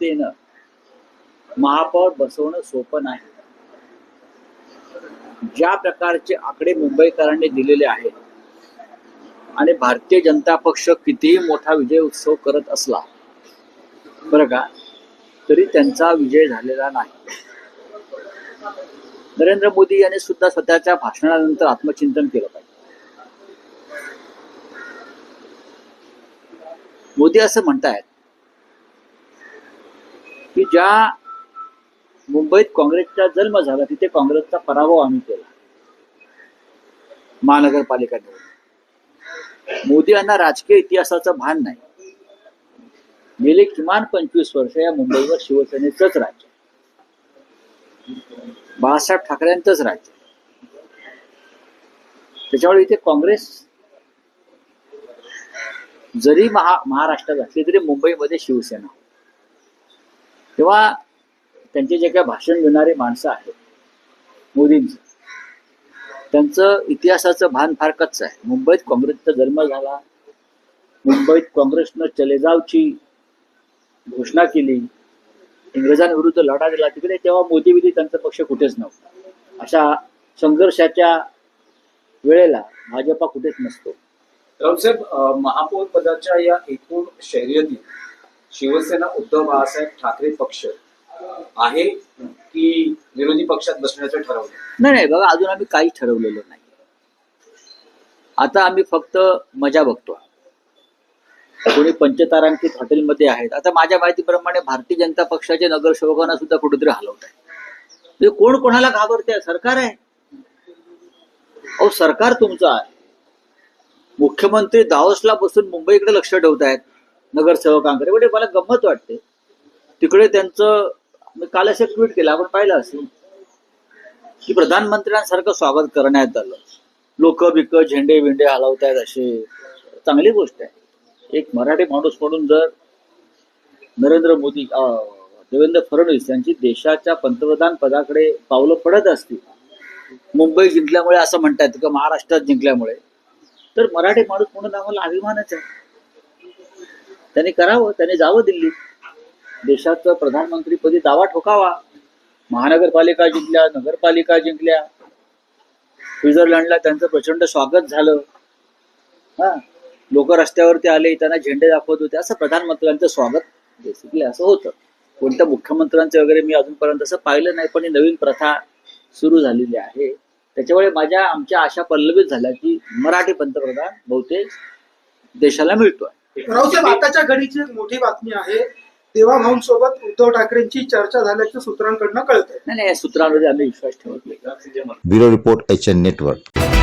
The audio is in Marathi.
पद्धतीनं महापौर बसवणं सोपं नाही. ज्या प्रकारचे आकडे मुंबईकरांनी दिलेले आहेत आणि भारतीय जनता पक्ष कितीही मोठा विजय उत्सव करत असला बरं का, तरी त्यांचा विजय झालेला नाही. नरेंद्र मोदी यांनी सुद्धा स्वतःच्या भाषणानंतर आत्मचिंतन केलं पाहिजे. मोदी असं म्हणतायत की ज्या मुंबईत काँग्रेसचा जन्म झाला तिथे काँग्रेसचा पराभव आम्ही केला महानगरपालिका निवडणूक. मोदी यांना राजकीय इतिहासाचं भान नाही. गेले किमान 25 वर्ष या मुंबईवर शिवसेनेचंच राज्य, बाळासाहेब ठाकरेंचंच राज्य. त्याच्यामुळे इथे काँग्रेस जरी महाराष्ट्रात असली तरी मुंबईमध्ये शिवसेना. तेव्हा त्यांचे जे काही भाषण देणारे माणसं आहेत मोदींचं, त्यांचं इतिहासाचं भान फार कच्चं आहे. मुंबईत काँग्रेसचा जन्म झाला, मुंबईत काँग्रेसनं चले जावची घोषणा केली, इंग्रजांविरुद्ध लढा दिला तिकडे, तेव्हा मोदी विधी त्यांचा पक्ष कुठेच नव्हता. अशा संघर्षाच्या वेळेला भाजपा कुठेच नसतो. रावसाहेब, महापौर पदाच्या या एकूण शर्यतीत शिवसेना उद्धव बाळासाहेब ठाकरे पक्ष आहे की विरोधी पक्षात बसण्याचं ठरवलं? नाही, बघा, अजून आम्ही काही ठरवलेलं नाही. आता आम्ही फक्त मजा बघतो. कोणी पंचतारांकित हॉटेलमध्ये आहेत. आता माझ्या माहितीप्रमाणे भारतीय जनता पक्षाच्या नगरसेवकांना सुद्धा कुठेतरी हलवत आहे. म्हणजे कोण कोणाला घाबरते? सरकार आहे. अहो, सरकार तुमचं आहे. मुख्यमंत्री दावोसला बसून मुंबईकडे लक्ष ठेवतायत नगरसेवकांकडे. म्हणजे मला गंमत वाटते. तिकडे त्यांचं, मी काल असं ट्विट केलं, आपण पाहिलं असेल की प्रधानमंत्र्यांसारखं स्वागत करण्यात आलं. लोक बिक झेंडे विंडे हलवतायत, असे चांगली गोष्ट आहे. एक मराठी माणूस म्हणून जर नरेंद्र मोदी, देवेंद्र फडणवीस यांची देशाच्या पंतप्रधान पदाकडे पावलं पडत असतील मुंबई जिंकल्यामुळे, असं म्हणतात का महाराष्ट्रात जिंकल्यामुळे, तर मराठी माणूस म्हणून आम्हाला अभिमानच आहे. त्यांनी करावं, त्यांनी जावं दिल्लीत, देशाचं प्रधानमंत्रीपदी दावा ठोकावा. महानगरपालिका जिंकल्या, नगरपालिका जिंकल्या, स्वित्झर्लंडला त्यांचं प्रचंड स्वागत झालं. लोक रस्त्यावरती आले, त्यांना झेंडे दाखवत होते. असं प्रधानमंत्र्यांचं स्वागत बेसिकली असं होतं. कोणत्या मुख्यमंत्र्यांचं वगैरे मी अजूनपर्यंत असं पाहिलं नाही, पण ही नवीन प्रथा सुरू झालेली आहे. त्याच्यामुळे आमच्या आशा पल्लवित झाल्या की मराठी पंतप्रधान बहुतेक देशाला मिळतोय. रावसाहेब, आताच्या घडीची एक मोठी बातमी आहे, देवा भाऊंसोबत उद्धव ठाकरेंची चर्चा झाल्याचं सूत्रांकडनं कळतंय. नाही, या सूत्रांमध्ये आम्ही विश्वास ठेवत नाही. Bureau report HN network.